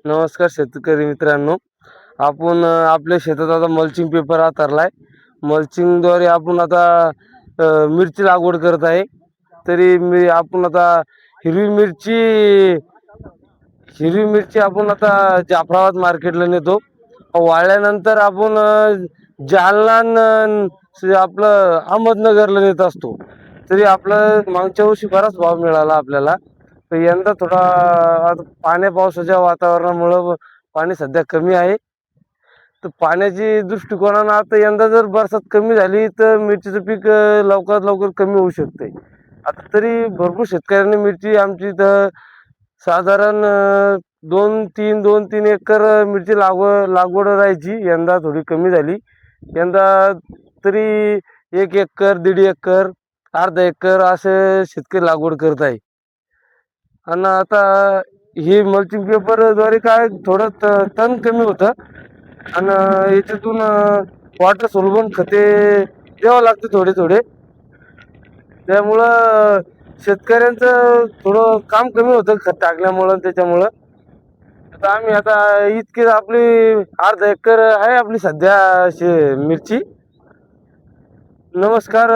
नमस्कार शेतकरी मित्रांनो. आपण आपल्या शेतात आता मल्चिंग पेपर हाताळलाय. मल्चिंगद्वारे आपण आता मिरची लागवड करत आहे. तरी आपण आता हिरवी मिरची हिरवी मिरची आपण आता जाफराबाद मार्केटला नेतो. वाळल्यानंतर आपण जालना आपलं अहमदनगरला नेत असतो. तरी आपलं मागच्या वर्षी बराच भाव मिळाला आपल्याला. तर यंदा थोडा आता पाण्या पावसाच्या वातावरणामुळं पाणी सध्या कमी आहे. तर पाण्याची दृष्टिकोनानं आता यंदा जर बरसात कमी झाली तर मिरचीचं पीक लवकरात लवकर कमी होऊ शकते. आता तरी भरपूर शेतकऱ्यांनी मिरची आमची इथं साधारण 2-3 एकर मिरची लागवड राहायची. यंदा थोडी कमी झाली. यंदा तरी 1 एकर, 1.5 एकर, अर्धा एकर असे शेतकरी लागवड करत आहे. आणि आता हे मल्चिंग पेपरद्वारे काय थोडं तण कमी होतं आणि याच्यातून वॉटर सोल्युबल खते द्यावं लागते थोडे थोडे. त्यामुळं शेतकऱ्यांचं थोडं काम कमी होतं खत टाकल्यामुळं त्याच्यामुळं. आता आम्ही आता इतकी आपली अर्धा एकर आहे आपली सध्या मिरची. नमस्कार